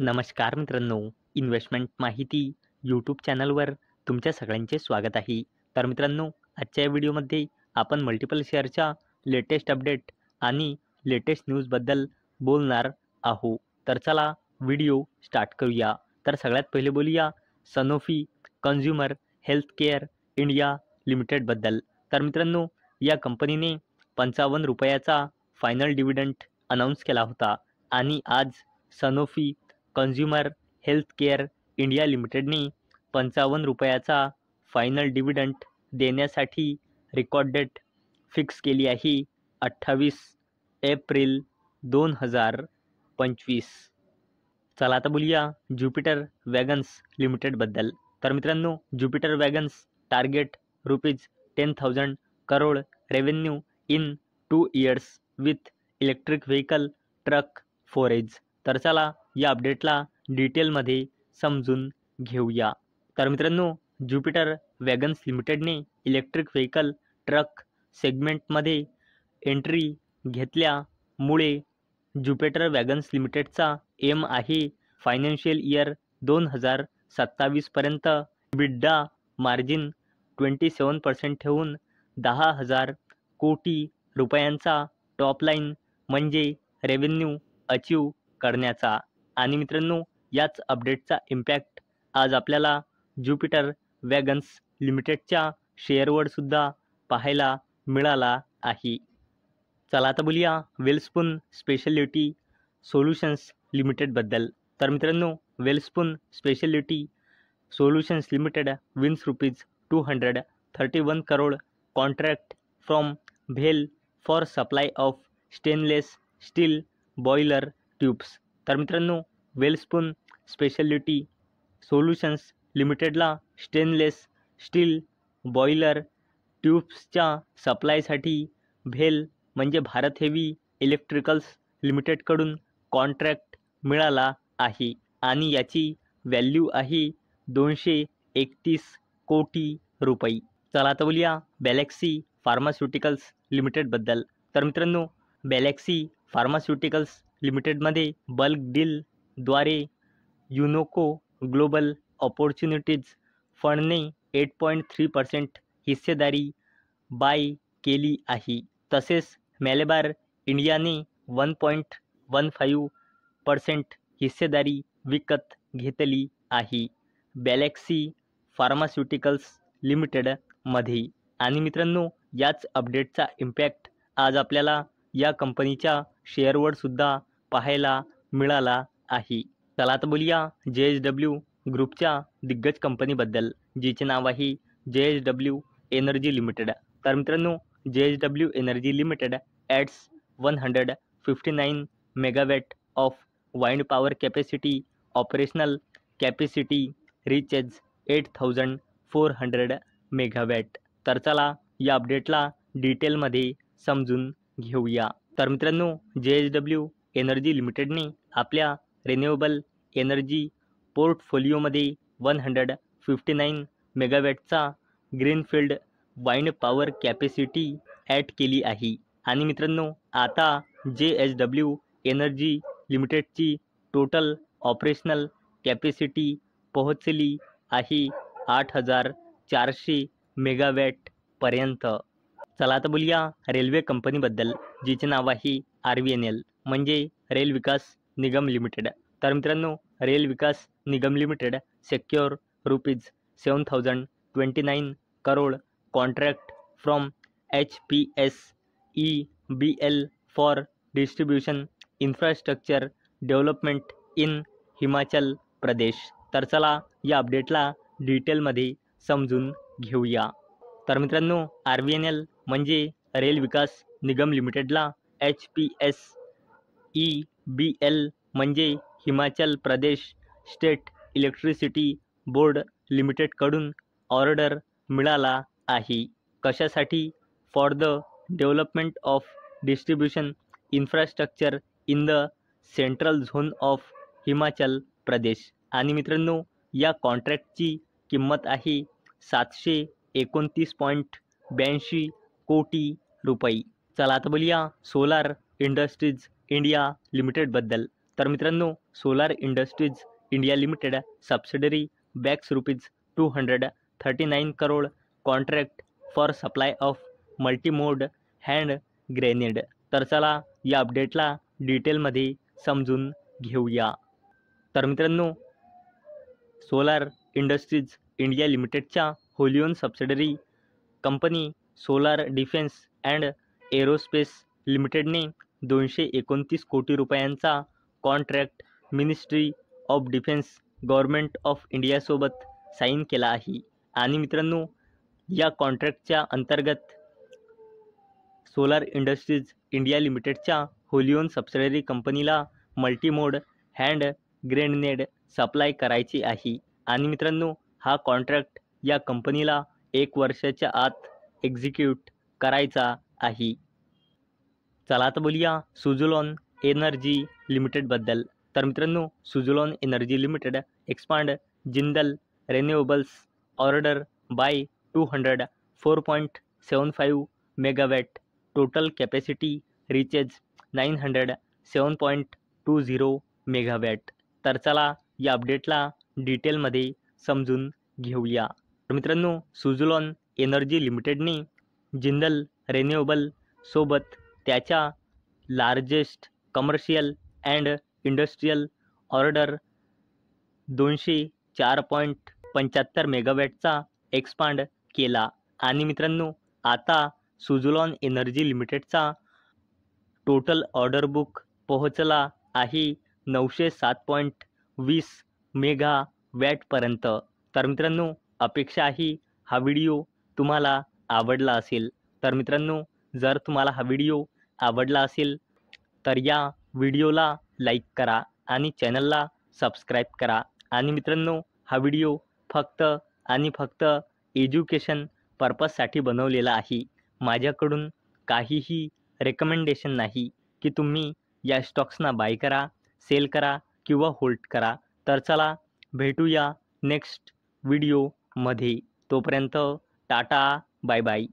नमस्कार मित्रांनो, इन्व्हेस्टमेंट माहिती यूट्यूब चॅनलवर तुमच्या सगळ्यांचे स्वागत आहे. तर मित्रांनो, आजच्या या व्हिडिओमध्ये आपण मल्टिपल शेअरच्या लेटेस्ट अपडेट आणि लेटेस्ट न्यूजबद्दल बोलणार आहोत. तर चला व्हिडिओ स्टार्ट करूया. तर सगळ्यात पहिले बोलूया Sanofi consumer health care India लिमिटेडबद्दल. तर मित्रांनो, या कंपनीने ₹55 फायनल डिव्हिडंड अनाऊन्स केला होता आणि आज Sanofi consumer health care India लिमिटेडने ₹55 फायनल डिव्हिडंड देण्यासाठी रेकॉर्ड डेट फिक्स केली आहे 28 एप्रिल 2025. चला आता बोलूया ज्युपिटर वॅगन्स लिमिटेडबद्दल. तर मित्रांनो, Jupiter wagons target ₹10,000 crore revenue in 2 years with electric vehicle truck forays. तर चला या अपडेटला डिटेलमध्ये समजून घेऊया. तर मित्रांनो, ज्युपिटर वॅगन्स लिमिटेडने इलेक्ट्रिक व्हेकल ट्रक सेगमेंटमध्ये एंट्री घेतल्यामुळे ज्युपिटर वॅगन्स लिमिटेडचा एम आहे फायनान्शियल इयर 2027 पर्यंत EBITDA मार्जिन 27% ठेवून 10,000 कोटी रुपयांचा टॉप लाईन म्हणजे रेव्हेन्यू अचीव करण्याचा. आणि मित्रांनो, याच अपडेटचा इम्पॅक्ट आज आपल्याला ज्युपिटर वॅगन्स लिमिटेडच्या शेअरवर सुद्धा पाहायला मिळाला आहे. चला आता बोलूया वेलस्पून स्पेशालिटी सोल्युशन्स लिमिटेडबद्दल. तर मित्रांनो, Welspun speciality solutions limited wins ₹231 crore contract from भेल for supply of stainless steel boiler tubes. तर मित्रांनो, वेलस्पून स्पेशालिटी सोल्युशन्स लिमिटेडला स्टेनलेस स्टील बॉयलर ट्यूब्सच्या सप्लायसाठी भेल म्हणजे भारत हेवी इलेक्ट्रिकल्स लिमिटेडकडून कॉन्ट्रॅक्ट मिळाला आहे आणि याची व्हॅल्यू आहे 231 कोटी रुपये. चला आता बोलूया गॅलेक्सी फार्मास्युटिकल्स लिमिटेडबद्दल. तर मित्रांनो, गॅलेक्सी फार्मास्युटिकल्स लिमिटेडमध्ये बल्क डीलद्वारे युनोको ग्लोबल ऑपॉर्च्युनिटीज फंडने 8.3% हिस्सेदारी बाय केली आहे. तसेच मॅलेबार इंडियाने 1.15% हिस्सेदारी विकत घेतली आहे गॅलेक्सी फार्मास्युटिकल्स लिमिटेडमध्ये. आणि मित्रांनो, याच अपडेटचा इम्पॅक्ट आज आपल्याला या कंपनीच्या शेअरवर सुद्धा पाहायला मिळाला आहे. चला आता बोलूया JSW ग्रुपच्या दिग्गज कंपनीबद्दल, जिचे नाव आहे JSW एनर्जी लिमिटेड. तर मित्रांनो, JSW energy limited adds 159 megawatt of wind power capacity. Operational capacity reaches 8,400 megawatt. तर चला या अपडेटला डिटेलमध्ये समजून घेऊया. तर मित्रांनो, JSW एनर्जी लिमिटेडने आपल्या रिन्युएबल एनर्जी पोर्टफोलिओमध्ये 159 मेगावॅटचा greenfield wind power capacity add केली आहे. आणि मित्रांनो, आता JSW एनर्जी लिमिटेडची टोटल ऑपरेशनल कॅपॅसिटी पोहोचली आहे 8,400 मेगावॅटपर्यंत. चला आता बोलूया रेल्वे कंपनीबद्दल, जिचे नाव आहे RVNL म्हणजे रेल विकास निगम लिमिटेड. तर मित्रांनो, rail Vikas Nigam limited secure ₹7,029 crore contract from HPSEBL for distribution infrastructure development in Himachal Pradesh. तर चला या अपडेटला डिटेलमध्ये समजून घेऊया. तर मित्रांनो, RVNL म्हणजे रेल विकास निगम लिमिटेडला HPSEBL म्हणजे Himachal Pradesh state electricity board लिमिटेडकडून ऑर्डर मिळाला आहे. कशासाठी? For the development of distribution infrastructure in the central zone of Himachal Pradesh. आणि मित्रांनो, या कॉन्ट्रॅक्टची किंमत आहे 729.82 कोटी रुपये. चला आता बोलूया सोलार इंडस्ट्रीज इंडिया लिमिटेडबद्दल. तर मित्रांनो, solar industries India limited subsidiary bags ₹239 crore contract for supply of multimode hand grenade. तर चला या अपडेटला डिटेलमध्ये समजून घेऊया. तर मित्रांनो, सोलार इंडस्ट्रीज इंडिया लिमिटेडच्या wholly own subsidiary company solar defence and aerospace लिमिटेडने 229 कोटी रुपयांचा contract ministry of defence government of इंडियासोबत साईन केला आहे. आणि मित्रांनो, या कॉन्ट्रॅक्टच्या अंतर्गत सोलार इंडस्ट्रीज इंडिया लिमिटेडच्या होली ओन सबसिडरी कंपनीला मल्टीमोड हँड ग्रेनेड सप्लाय करायची आहे. आणि मित्रांनो, हा कॉन्ट्रॅक्ट या कंपनीला 1 वर्षाच्या आत एक्झिक्यूट करायचा आहे. चला आता बोलूया सुझलॉन एनर्जी लिमिटेडबद्दल. तर मित्रांनो, Suzlon energy limited expand Jindal renewables order by 204.75 megawatt total capacity reaches 907.20 megawatt. तर चला या अपडेटला डिटेलमध्ये समजून घेऊया. तर मित्रांनो, सुझलॉन एनर्जी लिमिटेडने जिंदल रिन्युएबल सोबत त्याच्या largest commercial and industrial order 204.75 मेगावॅटचा एक्सपांड केला. आणि मित्रांनो, आता सुझलॉन एनर्जी लिमिटेडचा टोटल ऑर्डर बुक पोहोचला आहे 907.20 मेगावॅटपर्यंत. तर मित्रांनो, अपेक्षा आहे हा व्हिडिओ तुम्हाला आवडला असेल. तर मित्रांनो, जर तुम्हाला हा व्हिडिओ आवडला असेल तर या व्हिडिओला लाईक करा आणि चॅनलला सबस्क्राईब करा. आणि मित्रांनो, हा व्हिडिओ फक्त आणि फक्त एज्युकेशन पर्पजसाठी बनवलेला आहे. माझ्याकडून काहीही रेकमेंडेशन नाही की तुम्ही या स्टॉक्सना बाय करा, सेल करा किंवा होल्ड करा. तर चला भेटूया नेक्स्ट व्हिडिओमध्ये. तोपर्यंत टाटा, बाय बाय.